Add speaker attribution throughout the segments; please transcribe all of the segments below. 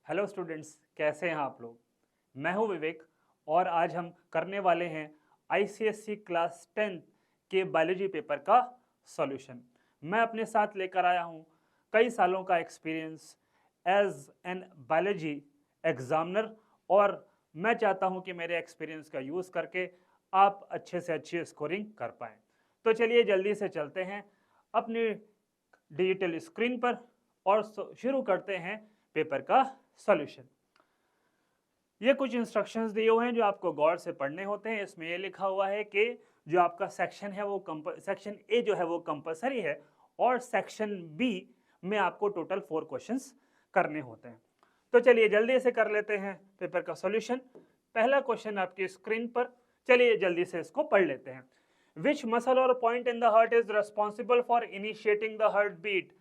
Speaker 1: Hello students, कैसे हैं आप लोग। मैं हूं विवेक और आज हम करने वाले हैं आईसीएससी क्लास 10 के बायोलॉजी पेपर का सॉल्यूशन। मैं अपने साथ लेकर आया हूं कई सालों का experience as an biology examiner और मैं चाहता हूं कि मेरे एक्सपीरियंस का यूज़ करके आप अच्छे से अच्छी स्कोरिंग कर पाएँ। तो चलिए जल्दी से चलते हैं अपनी डिजिटल स्क्रीन पर और शुरू करते हैं पेपर का सॉल्यूशन। ये कुछ इंस्ट्रक्शंस दिए हुए हैं जो आपको गौर से पढ़ने होते हैं। इसमें ये लिखा हुआ है कि जो आपका सेक्शन है वो सेक्शन ए जो है वो कंपलसरी है और सेक्शन बी में आपको टोटल 4 क्वेश्चंस करने होते हैं। तो चलिए जल्दी से कर लेते हैं पेपर का सॉल्यूशन। पहला क्वेश्चन आपकी स्क्रीन पर, चलिए जल्दी से इसको पढ़ लेते हैं। विच मसल और point in the heart is responsible for initiating the heart beat.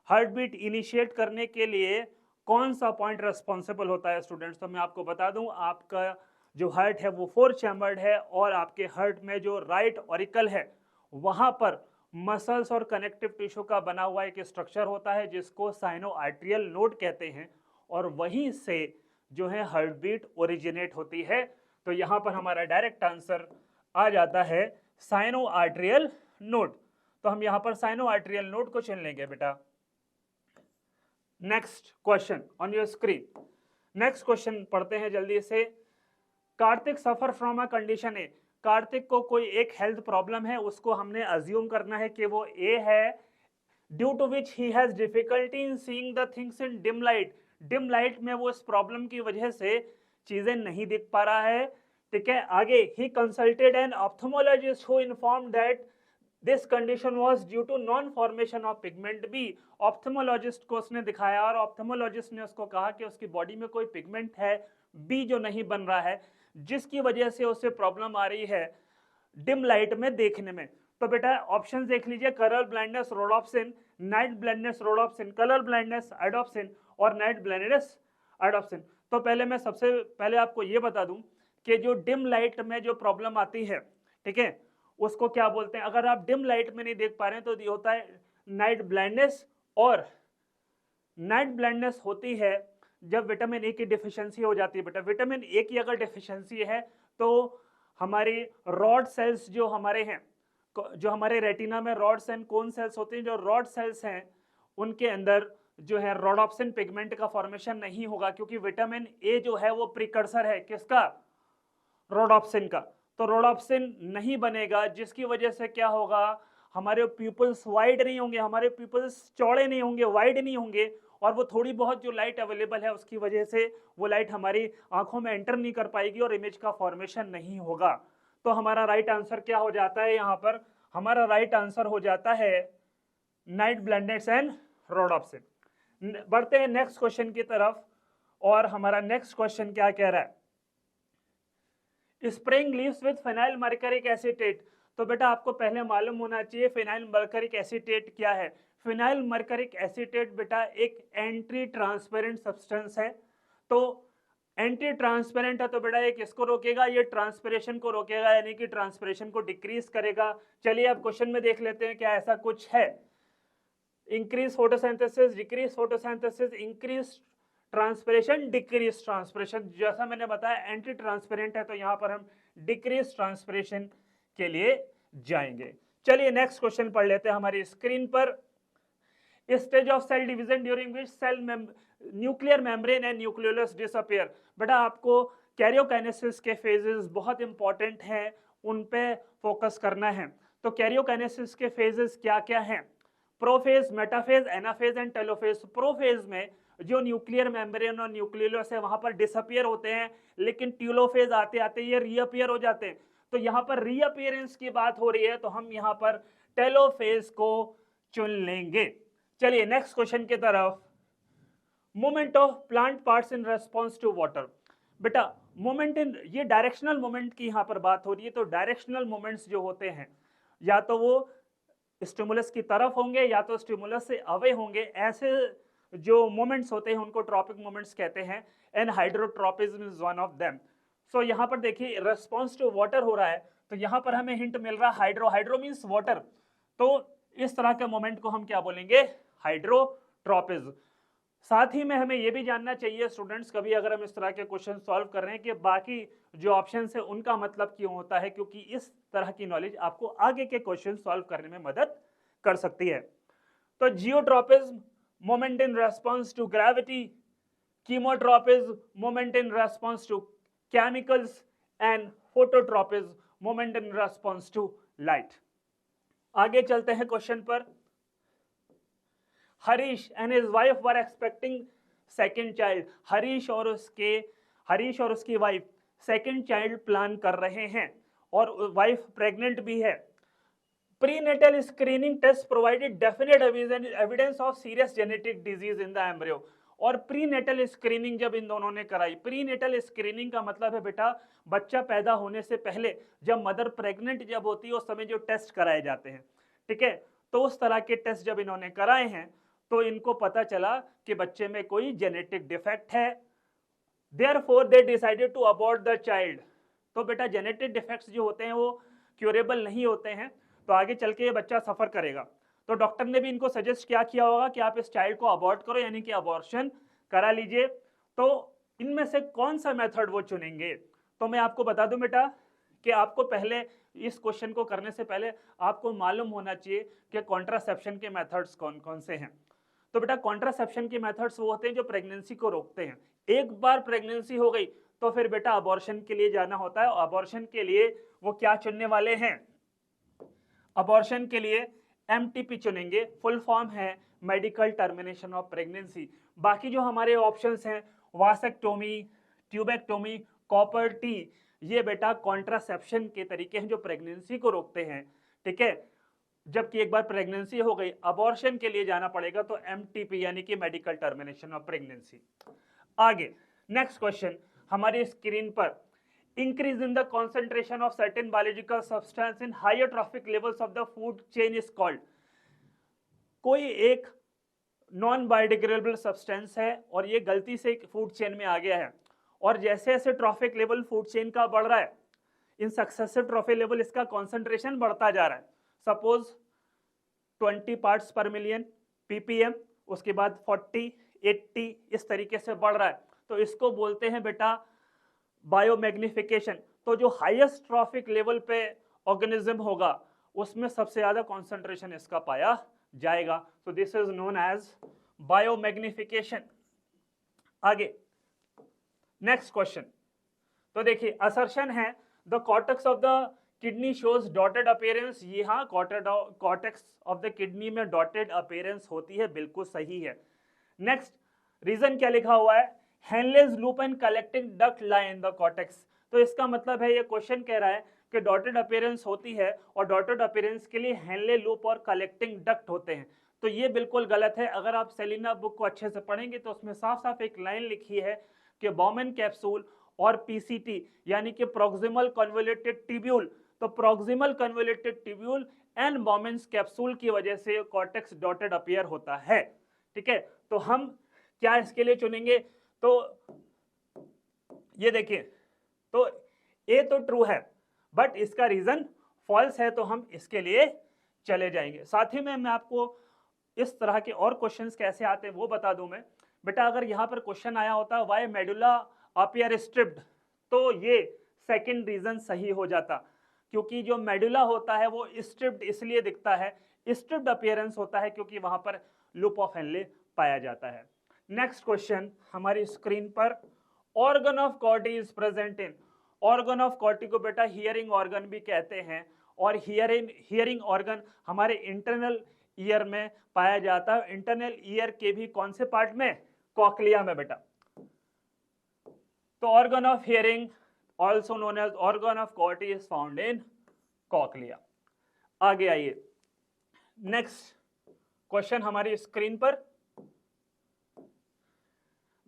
Speaker 1: Heart beat initiate करने के लिए कौन सा पॉइंट रेस्पॉन्सिबल होता है स्टूडेंट्स। तो मैं आपको बता दूं, आपका जो हार्ट है वो 4 चैम्बर्ड है और आपके हार्ट में जो राइट ऑरिकल है वहां पर मसल्स और कनेक्टिव टिश्यू का बना हुआ एक स्ट्रक्चर होता है जिसको साइनो आर्टरियल नोड कहते हैं और वहीं से जो है हार्ट बीट ओरिजिनेट होती है। तो यहां पर हमारा डायरेक्ट आंसर आ जाता है साइनो आर्टरियल नोड। तो हम यहां पर साइनो आर्टरियल नोड को चुन लेंगे बेटा। Next question on your screen. Next question पढ़ते हैं जल्दी से। Kartik suffer from a condition A. Kartik को कोई एक हेल्थ प्रॉब्लम है, उसको हमने अज्यूम करना है कि वो ए है, due to which he has difficulty in seeing the things in dim light. Dim light में वो इस प्रॉब्लम की वजह से चीजें नहीं दिख पा रहा है। ठीक है, आगे ही consulted an ophthalmologist who informed that this condition was due to non formation of pigment B. Ophthalmologist को उसने दिखाया और ऑप्थेमोलॉजिस्ट ने उसको कहा कि उसकी बॉडी में कोई पिगमेंट है बी जो नहीं बन रहा है, जिसकी वजह से उसे प्रॉब्लम आ रही है डिम लाइट में देखने में। तो बेटा ऑप्शन देख लीजिए, colour blindness rhodopsin, night blindness rhodopsin, colour blindness iodopsin और नाइट ब्लाइंडनेस आइडोप्सिन। तो पहले मैं सबसे पहले आपको ये बता दूं कि जो डिम लाइट में जो प्रॉब्लम आती है, ठीक है, उसको क्या बोलते हैं। अगर आप डिम लाइट में नहीं देख पा रहे हैं तो ये होता है नाइट ब्लाइंडनेस। और नाइट ब्लाइंडनेस होती है जब विटामिन ए की डिफिशियंसी हो जाती है। बेटा विटामिन ए की अगर डिफिशियंसी है तो हमारी रॉड सेल्स जो हमारे हैं, जो हमारे रेटिना में रॉड्स एंड कोन सेल्स होते हैं, जो रॉड सेल्स हैं उनके अंदर जो है रोडोप्सिन पिगमेंट का फॉर्मेशन नहीं होगा, क्योंकि विटामिन ए जो है वो प्रिकर्सर है किसका, रोडोप्सिन का। तो रोडोप्सिन नहीं बनेगा, जिसकी वजह से क्या होगा, हमारे प्यूपल्स वाइड नहीं होंगे, हमारे प्यूपल्स चौड़े नहीं होंगे, वाइड नहीं होंगे और वो थोड़ी बहुत जो लाइट अवेलेबल है उसकी वजह से वो लाइट हमारी आंखों में एंटर नहीं कर पाएगी और इमेज का फॉर्मेशन नहीं होगा। तो हमारा राइट आंसर क्या हो जाता है यहाँ पर, हमारा राइट आंसर हो जाता है नाइट ब्लाइंडनेस एंड रोडोप्सिन। बढ़ते हैं नेक्स्ट क्वेश्चन की तरफ और हमारा नेक्स्ट क्वेश्चन क्या कह रहा है, spraying leaves with phenyl mercuric acetate. तो बेटा आपको पहले मालूम होना चाहिए फिनाइल मर्करिक एसीटेट क्या है। फिनाइल मर्करिक एसीटेट बेटा एक एंटी ट्रांसपेरेंट सब्सटेंस है। तो एंटी ट्रांसपेरेंट है तो बेटा ये किसको रोकेगा, ये ट्रांसपिरेशन को रोकेगा, यानी कि ट्रांसपिरेशन को डिक्रीज करेगा। चलिए अब क्वेश्चन में देख लेते हैं क्या ऐसा कुछ है। Increase photosynthesis, decrease photosynthesis, increase transpiration, decrease transpiration. जैसा मैंने बताया एंटी ट्रांसपेरेंट है तो यहां पर हम डिक्रीज ट्रांसपिरेशन के लिए जाएंगे। चलिए नेक्स्ट क्वेश्चन पढ़ लेते हैं हमारी स्क्रीन पर। Stage of cell division during which cell nuclear membrane and nucleolus disappear. बेटा आपको कैरियोकाइनेसिस के फेजेस बहुत इंपॉर्टेंट हैं, उन पे फोकस करना है। तो कैरियोकाइनेसिस के फेजेस क्या क्या हैं, prophase, metaphase, anaphase and telophase. Prophase में जो न्यूक्लियर मेम्ब्रेन और न्यूक्लियोलस है वहां पर डिसअपीयर होते हैं, लेकिन टेलोफेज आते आते ये रीअपीयर हो जाते हैं। तो यहां पर रीअपीयरेंस की बात हो रही है तो हम यहां पर टेलोफेज को चुन लेंगे। चलिए नेक्स्ट क्वेश्चन की तरफ। Movement of plant parts in response to water. बेटा मूवमेंट इन, ये डायरेक्शनल मूवमेंट की यहां पर बात हो रही है। तो डायरेक्शनल मूवमेंट्स जो होते हैं या तो वो स्टिमुलस की तरफ होंगे या तो स्टिमुलस से अवे होंगे, ऐसे जो मोमेंट्स होते हैं उनको ट्रॉपिक मोमेंट्स कहते हैं and hydrotropism is one of them. So यहाँ पर देखिए रेस्पॉन्स टू वाटर हो रहा है तो यहाँ पर हमें हिंट मिल रहा है हाइड्रो, हाइड्रो मीन्स वाटर। तो इस तरह के मोमेंट को हम क्या बोलेंगे, हाइड्रोट्रॉपिज्म। साथ ही में हमें यह भी जानना चाहिए स्टूडेंट्स, कभी अगर हम इस तरह के क्वेश्चन सॉल्व कर रहे हैं कि बाकी जो ऑप्शंस है उनका मतलब क्यों होता है, क्योंकि इस तरह की नॉलेज आपको आगे के क्वेश्चन सॉल्व करने में मदद कर सकती है। तो geotropism moment in response to gravity, chemotropism moment in response to chemicals and phototropism moment in response to light. आगे चलते हैं क्वेश्चन पर। Harish and his wife were expecting second child. Harish और उसकी वाइफ सेकंड चाइल्ड प्लान कर रहे हैं और वाइफ प्रेग्नेंट भी है। Prenatal screening test provided definite evidence of serious genetic disease in the embryo. और प्रीनेटल स्क्रीनिंग जब इन दोनों ने कराई, प्रीनेटल स्क्रीनिंग का मतलब है बेटा बच्चा पैदा होने से पहले जब मदर प्रेग्नेंट जब होती है उस समय जो टेस्ट कराए जाते हैं, ठीक है, तो उस तरह के टेस्ट जब इन्होंने कराए हैं तो इनको पता चला कि बच्चे में कोई जेनेटिक डिफेक्ट है। Therefore they decided to abort the child। तो बेटा जेनेटिक डिफेक्ट्स जो होते हैं वो क्यूरेबल नहीं होते हैं, तो आगे चल के ये बच्चा सफर करेगा। तो डॉक्टर ने भी इनको सजेस्ट क्या किया होगा कि आप इस चाइल्ड को अबॉर्ट करो, यानी कि अबॉर्शन करा लीजिए। तो इनमें से कौन सा मेथड वो चुनेंगे, तो मैं आपको बता दूं बेटा कि आपको पहले इस क्वेश्चन को करने से पहले आपको मालूम होना चाहिए कि कॉन्ट्रासेप्शन के मेथड्स कौन कौन से हैं। तो बेटा कॉन्ट्रासेप्शन के मेथड्स वो होते हैं जो प्रेगनेंसी को रोकते हैं। एक बार प्रेगनेंसी हो गई तो फिर बेटा अबॉर्शन के लिए जाना होता है, और अबॉर्शन के लिए वो क्या चुनने वाले हैं, अबॉर्शन के लिए एमटीपी चुनेंगे, फुल फॉर्म है मेडिकल टर्मिनेशन ऑफ प्रेगनेंसी। बाकी जो हमारे ऑप्शंस हैं वासेक्टोमी, ट्यूबेक्टोमी, कॉपर टी, ये बेटा कॉन्ट्रासेप्शन के तरीके हैं जो प्रेगनेंसी को रोकते हैं, ठीक है। जबकि एक बार प्रेगनेंसी हो गई अबॉर्शन के लिए जाना पड़ेगा तो एमटीपी यानी कि मेडिकल टर्मिनेशन ऑफ प्रेगनेंसी। आगे नेक्स्ट क्वेश्चन हमारी स्क्रीन पर, increase in the concentration of certain biological substance in higher trophic levels of the food chain is called. कोई एक नॉन बायोडिग्रेडेबल सब्सटेंस है और ये गलती से फूड चेन में आ गया है, और जैसे जैसे ट्रॉफिक लेवल फूड चेन का बढ़ रहा है, इन सक्सेसिव ट्रॉफिक लेवल इसका कॉन्सेंट्रेशन बढ़ता जा रहा है। सपोज 20 पार्ट्स पर मिलियन ppm, उसके बाद 40, 80 इस तरीके से बढ़ रहा है, तो इसको बोलते हैं बेटा बायोमैग्निफिकेशन। तो जो हाईएस्ट ट्रॉफिक लेवल पे ऑर्गेनिज्म होगा उसमें सबसे ज्यादा कॉन्सेंट्रेशन इसका पाया जाएगा, तो this is known as biomagnification. आगे नेक्स्ट क्वेश्चन, तो देखिए असर्शन है the cortex of the kidney shows dotted appearance. ये हाँ कॉर्टेक्स ऑफ द किडनी में डॉटेड अपीयरेंस होती है, बिल्कुल सही है। नेक्स्ट रीजन क्या लिखा हुआ है, Henle's loop and collecting duct lie in the cortex. तो इसका मतलब है ये क्वेश्चन कह रहा है कि डॉटेड अपीयरेंस होती है और डॉटेड अपीयरेंस के लिए हेनले लूप और कलेक्टिंग डक्ट होते हैं, तो ये बिल्कुल गलत है। अगर आप सेलिना बुक को अच्छे से पढ़ेंगे तो उसमें साफ साफ एक लाइन लिखी है कि बॉमेन कैप्सूल और पीसीटी यानी कि प्रोक्सिमल कन्वोल्यूटेड ट्यूब्यूल, तो proximal convoluted tubule and Bowman's capsule की वजह से कॉर्टेक्स डॉटेड अपीयर होता है, ठीक है। तो हम क्या इसके लिए चुनेंगे, तो ये देखिए, तो ए तो ट्रू है बट इसका रीजन फॉल्स है, तो हम इसके लिए चले जाएंगे। साथ ही में मैं आपको इस तरह के और क्वेश्चंस कैसे आते हैं वो बता दूं मैं। बेटा अगर यहां पर क्वेश्चन आया होता व्हाई मेडुला अपीयर स्ट्रिप्ड, तो ये सेकंड रीजन सही हो जाता, क्योंकि जो मेडुला होता है वो स्ट्रिप्ड इसलिए दिखता है, स्ट्रिप्ड अपीयरेंस होता है क्योंकि वहां पर लूप ऑफ हेनले पाया जाता है। नेक्स्ट क्वेश्चन हमारी स्क्रीन पर, organ of कॉर्टी is present in. Organ of कॉर्टी को बेटा हियरिंग ऑर्गन भी कहते हैं, और हियरिंग ऑर्गन हमारे इंटरनल ईयर में पाया जाता है। इंटरनल ईयर के भी कौन से पार्ट में, कॉक्लिया में बेटा। तो organ of hearing also known as organ of Corti is found in cochlea। आगे आइए, नेक्स्ट क्वेश्चन हमारी स्क्रीन पर,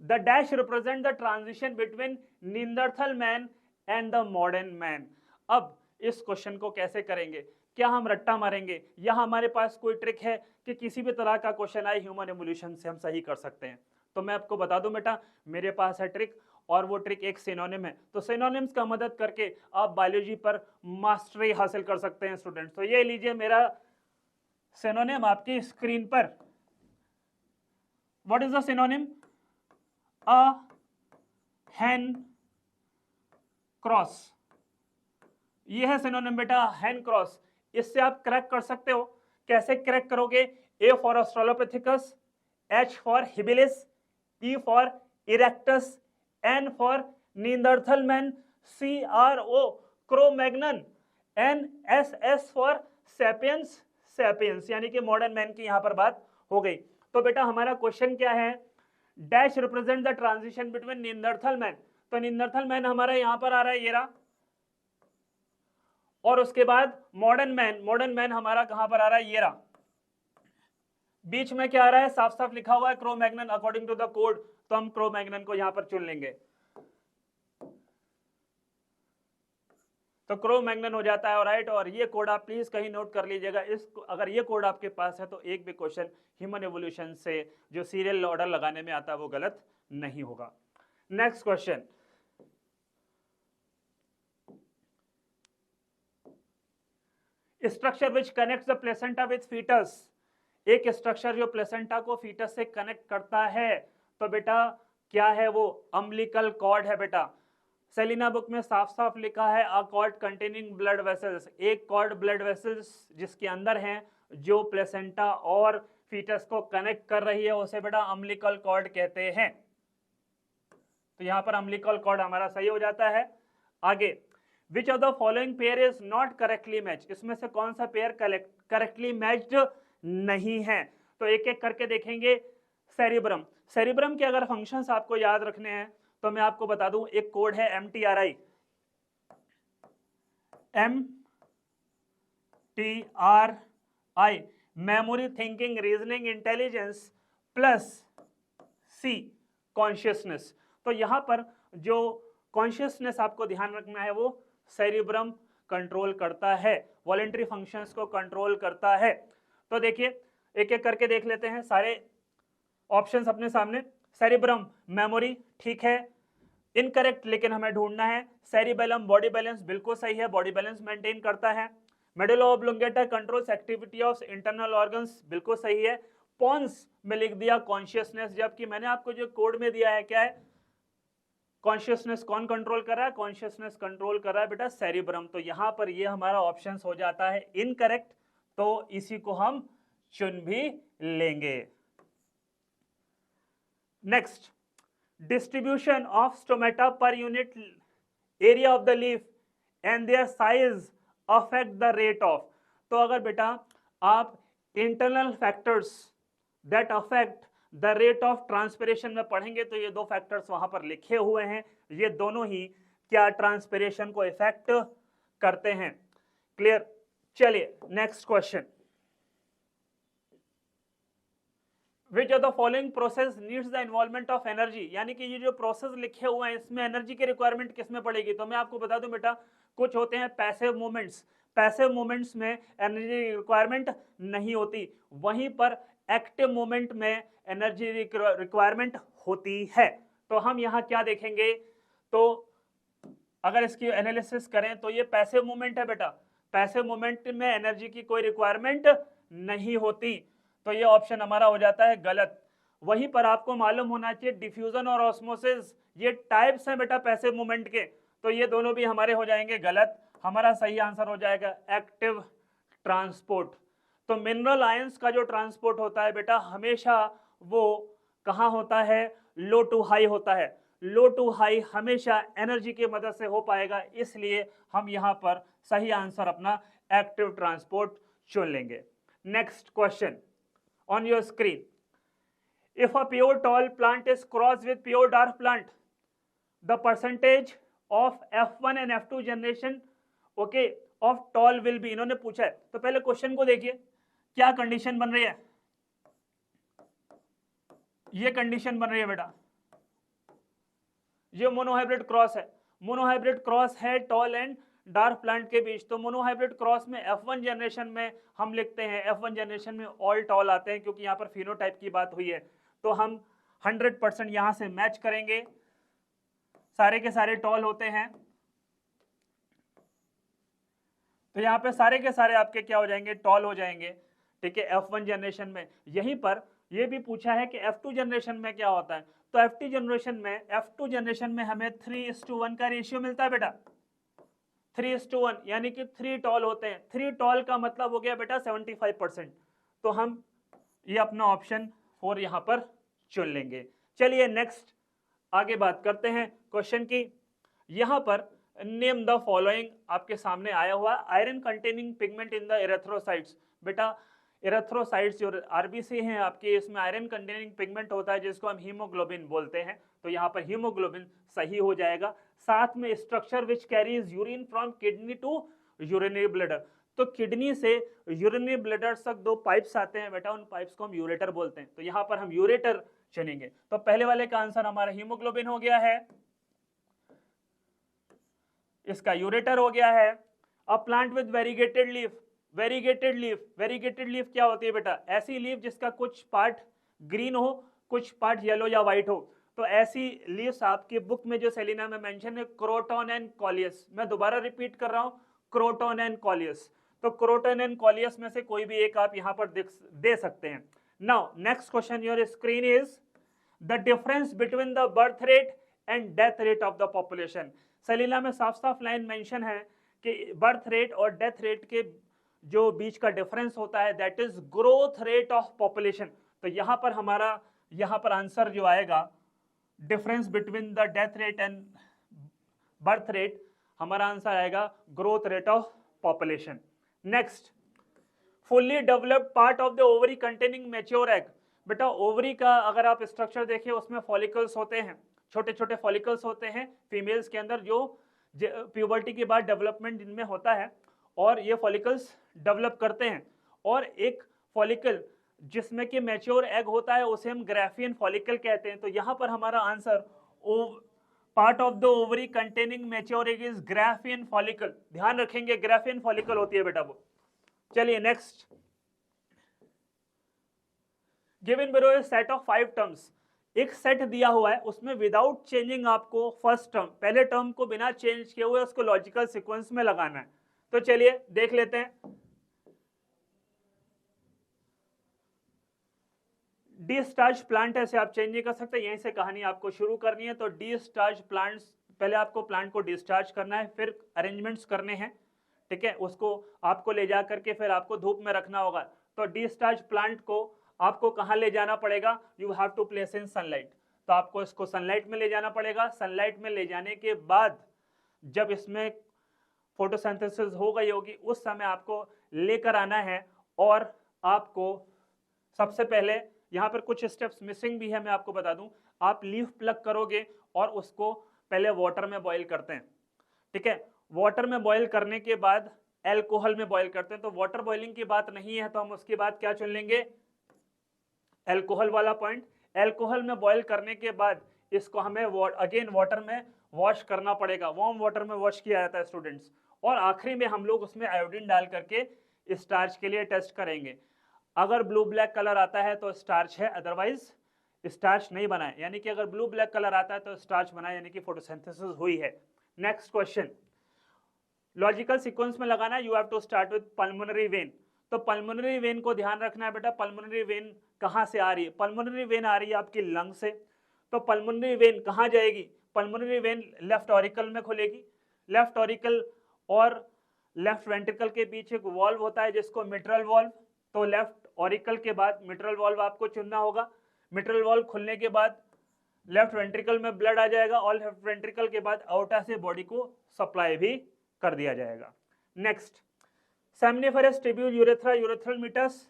Speaker 1: the dash represent the transition between Neanderthal man and the modern man. अब इस क्वेश्चन को कैसे करेंगे, क्या हम रट्टा मारेंगे या हमारे पास कोई ट्रिक है कि किसी भी तरह का क्वेश्चन आए ह्यूमन एवोल्यूशन से हम सही कर सकते हैं। तो मैं आपको बता दूं बेटा, मेरे पास है ट्रिक, और वो ट्रिक एक सिनोनिम है। तो सिनोनिम्स का मदद करके आप बायोलॉजी पर मास्टरी हासिल कर सकते हैं स्टूडेंट्स। तो ये लीजिए मेरा सिनोनिम आपकी स्क्रीन पर, what is the synonym? Uh हैन क्रॉस, ये है सिनोनिम बेटा, हैन क्रॉस। इससे आप क्रैक कर सकते हो। कैसे क्रैक करोगे? A for Australopithecus, H for habilis, E for erectus, N for Neanderthal man, C R O Cro-Magnon, N S S for sapiens, sapiens यानी कि मॉडर्न मैन की यहां पर बात हो गई। तो बेटा हमारा क्वेश्चन क्या है? Dash represent the transition between Neanderthal man. तो नींदरथल मैन हमारा यहां पर आ रहा है, ये रहा, और उसके बाद मॉडर्न मैन, मॉडर्न मैन हमारा कहां पर आ रहा है? ये रहा। बीच में क्या आ रहा है? साफ साफ लिखा हुआ है Cro-Magnon according to the code, तो हम क्रो-मैग्नन को यहां पर चुन लेंगे, तो क्रो-मैग्नन हो जाता है। राइट, और ये कोड आप प्लीज कहीं नोट कर लीजिएगा। इस अगर ये कोड आपके पास है तो एक भी क्वेश्चन ह्यूमन एवोल्यूशन से जो सीरियल ऑर्डर लगाने में आता है वो गलत नहीं होगा। Next question, structure which connects the placenta with fetus. एक स्ट्रक्चर जो प्लेसेंटा को फीटस से कनेक्ट करता है, तो बेटा क्या है वो? अम्बिलिकल कॉर्ड है बेटा। सेलिना बुक में साफ साफ लिखा है अ कॉर्ड कंटेनिंग ब्लड वेसल्स, एक कॉर्ड ब्लड वेसल्स जिसके अंदर हैं जो प्लेसेंटा और फीटस को कनेक्ट कर रही है, उसे बेटा अम्बिलिकल कॉर्ड कहते हैं। तो यहां पर अम्बिलिकल कॉर्ड हमारा सही हो जाता है। आगे, which of the following pair is not correctly match, इसमें से कौन सा पेयर करेक्टली मैच्ड नहीं है? तो एक एक करके देखेंगे। सेरिब्रम, सेरिब्रम के अगर फंक्शंस आपको याद रखने हैं तो मैं आपको बता दूं, एक कोड है MTRI, MTRI, memory, thinking, reasoning, intelligence plus C consciousness. तो यहां पर जो कॉन्शियसनेस आपको ध्यान रखना है वो सेरिब्रम कंट्रोल करता है, वॉलेंटरी फंक्शंस को कंट्रोल करता है। तो देखिए एक एक करके देख लेते हैं सारे ऑप्शंस अपने सामने। सेरिब्रम मेमोरी ठीक है, इनकरेक्ट, लेकिन हमें ढूंढना है। सेरिबेलम बॉडी बैलेंस बिल्कुल सही है, बॉडी बैलेंस मेंटेन करता है। Medulla oblongata controls activity of internal organs बिल्कुल सही है। पॉन्स में लिख दिया कॉन्शियसनेस, जबकि मैंने आपको जो कोड में दिया है क्या है? कॉन्शियसनेस कौन कंट्रोल कर रहा है? कॉन्शियसनेस कंट्रोल कर रहा है बेटा सेरिब्रम। तो यहां पर ये हमारा ऑप्शन हो जाता है इनकरेक्ट, तो इसी को हम चुन भी लेंगे। Next, distribution of stomata per unit area of the leaf and their size affect the rate of। तो अगर बेटा आप internal factors that affect the rate of transpiration में पढ़ेंगे तो ये दो फैक्टर्स वहां पर लिखे हुए हैं, ये दोनों ही क्या ट्रांसपिरेशन को इफेक्ट करते हैं। क्लियर? चलिए next question, which of the following process needs the involvement of energy, यानी कि ये जो प्रोसेस लिखे हुए हैं इसमें एनर्जी की रिक्वायरमेंट किसमें पड़ेगी? तो मैं आपको बता दूं बेटा, कुछ होते हैं पैसिव मूवमेंट्स, पैसिव मूवमेंट्स में एनर्जी रिक्वायरमेंट नहीं होती, वहीं पर एक्टिव मूवमेंट में एनर्जी रिक्वायरमेंट होती है। तो हम यहाँ क्या देखेंगे? तो अगर इसकी एनालिसिस करें तो ये पैसिव मूवमेंट है बेटा, पैसिव मूवमेंट में एनर्जी की कोई रिक्वायरमेंट नहीं होती, तो ये ऑप्शन हमारा हो जाता है गलत। वहीं पर आपको मालूम होना चाहिए डिफ्यूजन और ऑस्मोसिस ये टाइप्स हैं बेटा पैसिव मूवमेंट के, तो ये दोनों भी हमारे हो जाएंगे गलत। हमारा सही आंसर हो जाएगा एक्टिव ट्रांसपोर्ट। तो मिनरल आयंस का जो ट्रांसपोर्ट होता है बेटा हमेशा वो कहाँ होता है? लो टू हाई होता है। लो टू हाई हमेशा एनर्जी की मदद से हो पाएगा, इसलिए हम यहाँ पर सही आंसर अपना एक्टिव ट्रांसपोर्ट चुन लेंगे। Next question on your screen, if a pure tall plant is crossed with pure dwarf plant, the percentage of F1 and F2 generation okay of tall will be, इन्होंने पूछा है। तो पहले question को देखिए क्या कंडीशन बन रही है। ये कंडीशन बन रही है बेटा, ये मोनोहाइब्रिड क्रॉस है, मोनोहाइब्रिड क्रॉस है टॉल एंड डार्क प्लांट के बीच। तो मोनोहाइब्रिड क्रॉस में F1 जनरेशन में हम लिखते हैं, F1 जनरेशन में ऑल टॉल आते हैं, क्योंकि यहाँ पर फिनोटाइप की बात हुई है, तो हम 100% यहाँ से मैच करेंगे, सारे के सारे टॉल होते हैं, तो यहाँ पे सारे के सारे आपके क्या हो जाएंगे? टॉल हो जाएंगे। ठीक है, F1 जनरेशन में। यहीं पर ये भी पूछा है कि F2 जनरेशन में क्या होता है, तो F2 जनरेशन में हमें 3:1 का रेशियो मिलता है बेटा, 3:1, यानी कि 3 टॉल होते हैं। 3 टॉल का मतलब हो गया बेटा 75%। तो हम ये अपना ऑप्शन 4 यहां पर चुन लेंगे। चलिए नेक्स्ट आगे बात करते हैं क्वेश्चन की। यहां पर नेम द फॉलोइंग आपके सामने आया हुआ, iron containing pigment in the erythrocytes. बेटा एरिथ्रोसाइट्स जो आरबीसी हैं आपके, इसमें आयरन कंटेनिंग पिगमेंट होता है जिसको हम हीमोग्लोबिन बोलते हैं, तो यहाँ पर हीमोग्लोबिन सही हो जाएगा। साथ में structure which carries urine from kidney to urinary bladder, तो किडनी से यूरिनरी ब्लैडर तक 2 पाइप्स आते हैं बेटा, उन पाइप्स को हम यूरेटर बोलते हैं, तो यहाँ पर हम यूरेटर चुनेंगे। तो पहले वाले का आंसर हमारा हीमोग्लोबिन हो गया है, इसका यूरेटर हो गया है। A plant with variegated leaf, variegated leaf क्या होती है बेटा, ऐसी लीफ जिसका कुछ पार्ट ग्रीन हो, कुछ पार्ट येलो या व्हाइट हो। तो ऐसी लीव्स आपकी बुक में जो सेलिना में मेंशन है, क्रोटोन एंड कॉलियस। मैं दोबारा रिपीट कर रहा हूं, क्रोटोन एंड कॉलियस। तो क्रोटोन एंड कॉलियस में से कोई भी एक आप यहां पर दे सकते हैं। Now next question your screen is the difference between the birth rate and death rate of the population. Selina में साफ साफ लाइन मेंशन है कि बर्थ रेट और डेथ रेट के जो बीच का डिफरेंस होता है that is growth rate of population. तो यहां पर आंसर जो आएगा difference between the death rate and birth rate, हमारा आंसर आएगा growth rate of population. Next, fully developed part of the ovary containing mature egg. बेटा ओवरी का अगर आप स्ट्रक्चर देखें उसमें फॉलिकल्स होते हैं, छोटे छोटे फॉलिकल्स होते हैं फीमेल्स के अंदर, जो प्यूबर्टी के बाद डेवलपमेंट इनमें होता है और ये फॉलिकल्स डेवलप करते हैं। और एक फॉलिकल जिसमें कि मैच्योर एग होता है उसे हम ग्राफियन फॉलिकल कहते हैं। तो यहां पर हमारा answer part of the ovary containing mature egg is Graafian follicle. ध्यान रखेंगे ग्राफियन फॉलिकल होती है बेटा वो। चलिए next, given below is set of 5 terms. एक सेट दिया हुआ है उसमें विदाउट चेंजिंग आपको फर्स्ट टर्म, पहले टर्म को बिना चेंज किए हुए उसको लॉजिकल सीक्वेंस में लगाना है। तो चलिए देख लेते हैं। डी स्टार्च प्लांट ऐसे आप चेंज नहीं कर सकते, यहीं से कहानी आपको शुरू करनी है। तो डी स्टार्च प्लांट्स, पहले आपको प्लांट को डिस्चार्ज करना है, फिर अरेंजमेंट्स करने हैं, ठीक है, उसको आपको ले जा करके फिर आपको धूप में रखना होगा। तो डी स्टार्च प्लांट को आपको कहां ले जाना पड़ेगा, you have to place in sunlight. तो आपको इसको सनलाइट में ले जाना पड़ेगा। सनलाइट में ले जाने के बाद जब इसमें फोटोसिंथेसिस हो गई होगी उस समय आपको लेकर आना है। और आपको सबसे पहले यहाँ पर कुछ स्टेप्स मिसिंग भी है, मैं आपको बता दूं। आप लीफ प्लग करोगे और उसको पहले वाटर में बॉईल करते हैं, ठीक है। वाटर में बॉईल करने के बाद एल्कोहल में बॉईल करते हैं। तो वाटर बॉइलिंग की बात नहीं है तो हम उसके बाद क्या चुन लेंगे, एल्कोहल वाला पॉइंट। एल्कोहल में बॉईल करने के बाद इसको हमें अगेन वाटर में वॉश करना पड़ेगा, वार्म वाटर में वॉश किया जाता है स्टूडेंट्स। और आखिरी में हम लोग उसमें आयोडीन डाल करके स्टार्च के लिए टेस्ट करेंगे। अगर ब्लू ब्लैक कलर आता है तो स्टार्च है, अदरवाइज स्टार्च नहीं बना है। यानी कि अगर ब्लू ब्लैक कलर आता है तो स्टार्च बना है, यानी कि फोटोसिंथेसिस हुई है। नेक्स्ट क्वेश्चन, लॉजिकल सीक्वेंस में लगाना है, you have to start with pulmonary vein. तो पल्मोनरी वेन को ध्यान रखना है बेटा, पल्मोनरी वेन कहां से आ रही है, पल्मोनरी वेन आ रही है आपकी लंग से। तो पल्मोनरी वेन कहां जाएगी, पल्मोनरी वेन लेफ्ट ऑरिकल में खुलेगी। लेफ्ट ऑरिकल और लेफ्ट वेंट्रिकल के बीच एक वॉल्व होता है जिसको मिट्रल वॉल्व। तो लेफ्ट ऑरिकल के बाद मिट्रल वॉल्व आपको चुनना होगा। मिट्रल वॉल्व खुलने के बाद लेफ्ट वेंट्रिकल में ब्लड आ जाएगा और लेफ्ट वेंट्रिकल के बाद आउटा से बॉडी को सप्लाई भी कर दिया जाएगा। Next, सेमनिफेरस tubule urethra, urethral meatus,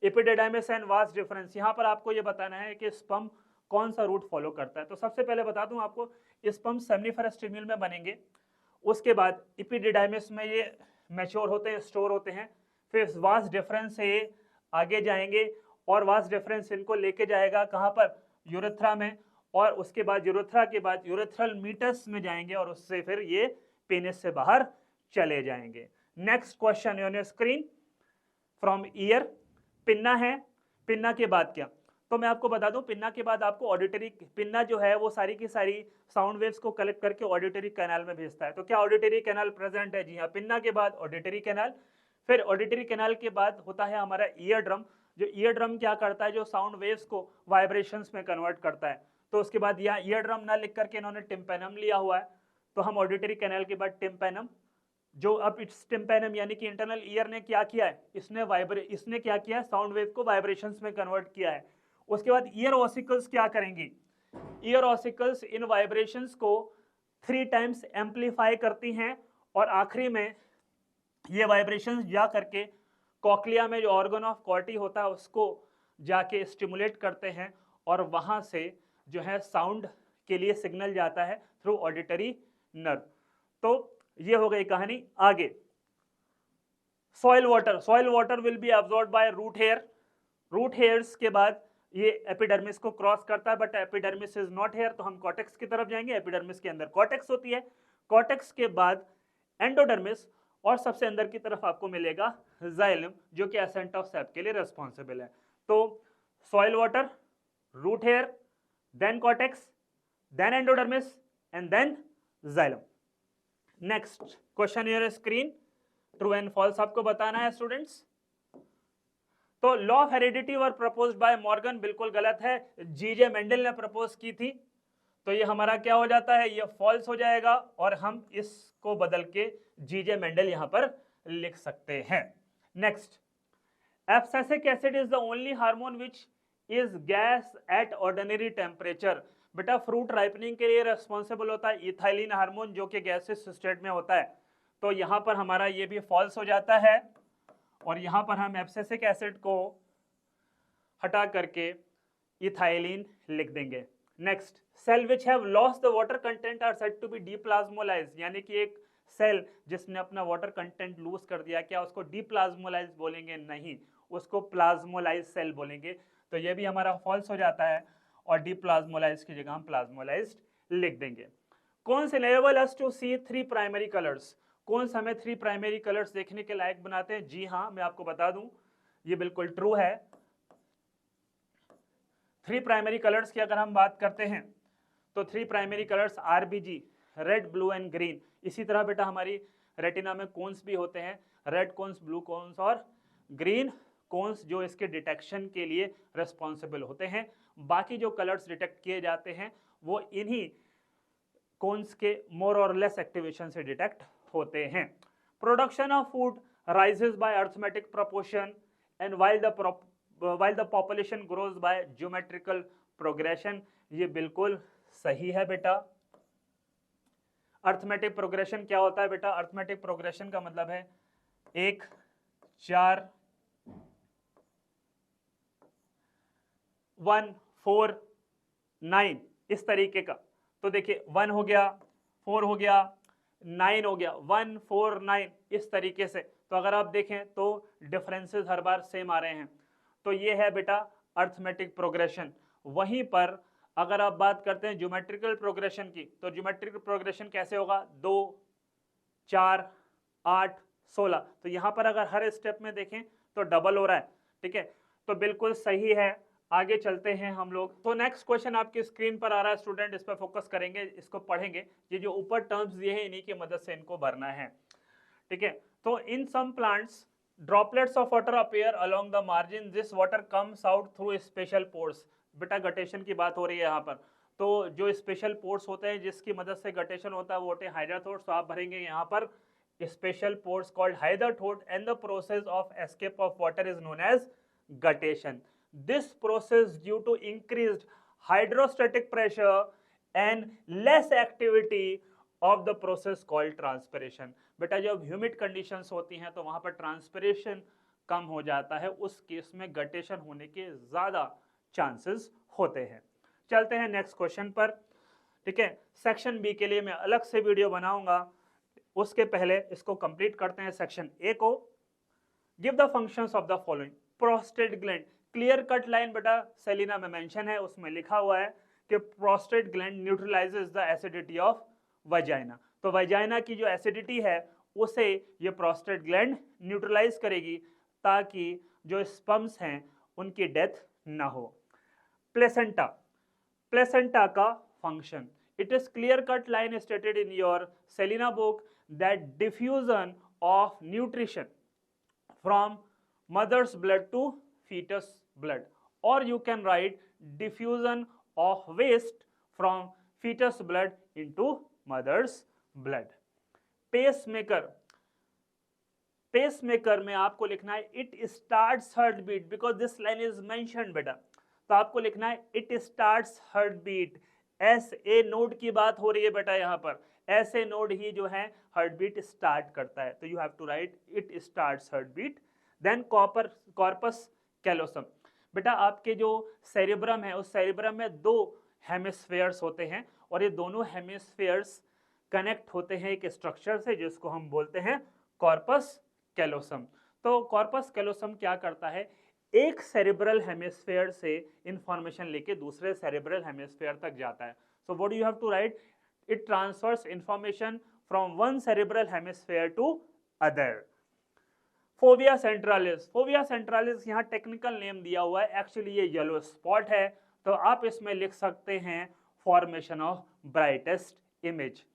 Speaker 1: epididymis and vas deferens. यहाँ पर आपको ये बताना है कि स्पर्म कौन सा रूट फॉलो करता है। तो सबसे पहले बता दूं आपको, स्पर्म सेमनिफेरस ट्यूब्यूल में बनेंगे, उसके बाद एपिडिडाइमिस में ये मैच्योर होते हैं, स्टोर होते हैं। फिर वास डिफरेंस से ये आगे जाएंगे और वास डिफरेंस इनको लेके जाएगा कहाँ पर, यूरेथ्रा में। और उसके बाद यूरेथ्रा के बाद यूरेथ्रल मीटस में जाएंगे और उससे फिर ये पेनिस से बाहर चले जाएंगे। Next question on your screen from year, pinna है। पिन्ना के बाद क्या, तो मैं आपको बता दूं, पिन्ना के बाद आपको ऑडिटरी, पिन्ना जो है वो सारी की सारी साउंड वेव्स को कलेक्ट करके ऑडिटरी कैनाल में भेजता है। तो क्या ऑडिटरी कैनाल प्रेजेंट है, जी हाँ, पिन्ना के बाद ऑडिटरी कैनाल। फिर ऑडिटरी कैनाल के बाद होता है हमारा ईयर ड्रम, जो ईयर ड्रम क्या करता है, जो साउंड वेव्स को वाइब्रेशंस में कन्वर्ट करता है। तो उसके बाद यहाँ ईयर ड्रम ना लिख करके इन्होंने टिम्पेनम लिया हुआ है, तो हम ऑडिटरी कैनाल के बाद टिम्पेनम, जो अब इट्स टिम्पेनम यानी कि इंटरनल ईयर ने क्या किया है, इसने क्या किया है, साउंड वेव को वाइब्रेशंस में कन्वर्ट किया है। उसके बाद ईयर ऑसिकल्स क्या करेंगी, ईयर ऑसिकल्स इन वाइब्रेशंस को 3 टाइम्स एम्पलीफाई करती हैं और आखिरी में ये वाइब्रेशंस जा करके कॉक्लिया में जो ऑर्गन ऑफ कॉर्टी होता है उसको जाके स्टिमुलेट करते हैं और वहां से जो है साउंड के लिए सिग्नल जाता है थ्रू ऑडिटरी नर्व। तो ये हो गई कहानी। आगे soil water will be absorbed by root hair. Root hairs के बाद ये एपिडर्मिस को क्रॉस करता है, but epidermis is not hair, तो हम कॉर्टेक्स की तरफ जाएंगे। एपिडर्मिस के अंदर कॉर्टेक्स होती है, कॉर्टेक्स के बाद एंडोडर्मिस और सबसे अंदर की तरफ आपको मिलेगा जाइलम, जो कि एसेंट ऑफ सैप के लिए रेस्पॉन्सिबल है। तो soil water, root hair, then cortex, then endodermis and then xylem. Next question your screen, true and false आपको बताना है स्टूडेंट्स। तो law of heredity were proposed by Morgan, बिल्कुल गलत है, जीजे मेंडल ने प्रपोज की थी। तो ये हमारा क्या हो जाता है, ये फॉल्स हो जाएगा और हम इसको बदल के जीजे मेंडल यहां पर लिख सकते हैं। Next, abscisic acid is the only hormone which is gas at ordinary temperature. बेटा फ्रूट राइपनिंग के लिए रेस्पॉन्सिबल होता है इथाइलिन हार्मोन, जो कि गैसियस स्टेट में होता है। तो यहां पर हमारा ये भी फॉल्स हो जाता है और यहां पर हम एब्सिसिक एसिड को हटा करके इथाइलिन लिख देंगे। Next, cell which have lost the water content are said to be deplasmolysed, यानी कि एक सेल जिसने अपना वाटर कंटेंट लूज कर दिया, क्या उसको डीप्लाज्मोलाइज बोलेंगे? नहीं, उसको प्लाज्मोलाइज सेल बोलेंगे। तो ये भी हमारा फॉल्स हो जाता है और डीप्लाज्मोलाइज की जगह हम प्लाज्मोलाइज्ड लिख देंगे। कौन से level us to see 3 primary colours, कौन सा हमें 3 प्राइमरी कलर्स देखने के लायक बनाते हैं? जी हाँ, मैं आपको बता दूं ये बिल्कुल ट्रू है। 3 प्राइमरी कलर्स की अगर हम बात करते हैं तो 3 primary colours RBG, red, blue and green. इसी तरह बेटा हमारी रेटिना में कोन्स भी होते हैं, रेड कोन्स, ब्लू कोन्स और ग्रीन कोन्स, जो इसके डिटेक्शन के लिए रेस्पॉन्सिबल होते हैं। बाकी जो कलर्स डिटेक्ट किए जाते हैं वो इन्हीं कोन्स के मोर और लेस एक्टिवेशन से डिटेक्ट होते हैं। Production of food rises by arithmetic proportion and while the population grows bye geometrical progression. ये बिल्कुल सही है बेटा। अर्थमेटिक प्रोग्रेशन क्या होता है बेटा? अर्थमेटिक प्रोग्रेशन का मतलब है 1, 4, 1, 4, 9 इस तरीके का। तो देखिए 1 हो गया, 4 हो गया, 9 हो गया, 1, 4, 9 इस तरीके से। तो अगर आप देखें तो डिफरेंसेस हर बार सेम आ रहे हैं। तो ये है बेटा अर्थमेटिक प्रोग्रेशन। वहीं पर अगर आप बात करते हैं ज्योमेट्रिकल प्रोग्रेशन की, तो ज्योमेट्रिकल प्रोग्रेशन कैसे होगा? 2, 4, 8, 16। तो यहां पर अगर हर स्टेप में देखें तो डबल हो रहा है, ठीक है। तो बिल्कुल सही है। आगे चलते हैं हम लोग। तो नेक्स्ट क्वेश्चन आपकी स्क्रीन पर आ रहा है स्टूडेंट, इस पर फोकस करेंगे, इसको पढ़ेंगे। ये जो ऊपर टर्म्स दिए हैं इन्हीं की मदद से इनको भरना है, ठीक है। तो in some plants droplets of water appear along the margin, this water comes out through special pores. बेटा गटेशन की बात हो रही है यहाँ पर। तो जो स्पेशल पोर्स होते हैं जिसकी मदद से गटेशन होता है वो होते हैं हाइड्रोथोर्स। तो आप भरेंगे यहाँ पर स्पेशल पोर्स कॉल्ड हाइड्रोथोर्स and the process of escape of water is known as guttation. This process due to increased hydrostatic pressure and less activity of the process called transpiration। बेटा जब ह्यूमिड कंडीशंस होती हैं तो वहां पर transpiration कम हो जाता है, उस केस में गटेशन होने के ज्यादा चांसेस होते हैं। चलते हैं नेक्स्ट क्वेश्चन पर, ठीक है। सेक्शन बी के लिए मैं अलग से वीडियो बनाऊंगा, उसके पहले इसको कंप्लीट करते हैं सेक्शन ए को। Give the functions of the following. Prostate gland, clear cut line बेटा सेलिना में मेंशन है, उसमें लिखा हुआ है कि prostate gland neutralises the acidity of vagina. तो वजाइना की जो एसिडिटी है उसे ये प्रोस्टेट ग्लैंड न्यूट्रलाइज करेगी ताकि जो स्पर्म्स हैं उनकी डेथ ना हो। प्लेसेंटा, प्लेसेंटा का function, it is clear cut line stated in your Selina book that diffusion of nutrition from mother's blood to fetus blood, or you can write diffusion of waste from fetus blood into mother's blood. Pacemaker में आपको लिखना है it starts heart beat, because this line is mentioned बेटा, तो आपको लिखना है it starts heart beat. SA node की बात हो रही है बेटा, यहाँ पर SA नोड ही जो है हार्ट बीट स्टार्ट करता है, तो you have to write it starts heart beat. Then corpus callosum, बेटा आपके जो सेरेब्रम है उस सेरेब्रम में 2 हेमिस्फेयर्स होते हैं और ये दोनों हेमिस्फेयर्स कनेक्ट होते हैं एक स्ट्रक्चर से जिसको हम बोलते हैं कॉर्पस कैलोसम। तो कॉर्पस कैलोसम क्या करता है, एक सेरेब्रल हेमिस्फेयर से इंफॉर्मेशन लेके दूसरे सेरेब्रल हेमिस्फेयर तक जाता है। So what you have to write, it transfers information from one cerebral hemisphere to other. Fovea centralis यहाँ टेक्निकल नेम दिया हुआ है, एक्चुअली ये येलो स्पॉट है, तो आप इसमें लिख सकते हैं फॉर्मेशन ऑफ ब्राइटेस्ट इमेज।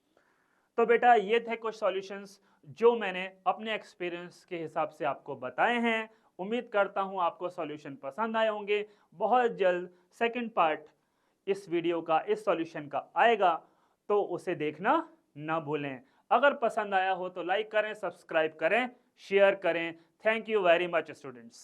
Speaker 1: तो बेटा ये थे कुछ सॉल्यूशंस जो मैंने अपने एक्सपीरियंस के हिसाब से आपको बताए हैं। उम्मीद करता हूं आपको सॉल्यूशन पसंद आए होंगे। बहुत जल्द सेकंड पार्ट इस वीडियो का, इस सॉल्यूशन का आएगा, तो उसे देखना ना भूलें। अगर पसंद आया हो तो लाइक करें, सब्सक्राइब करें, शेयर करें। Thank you very much students.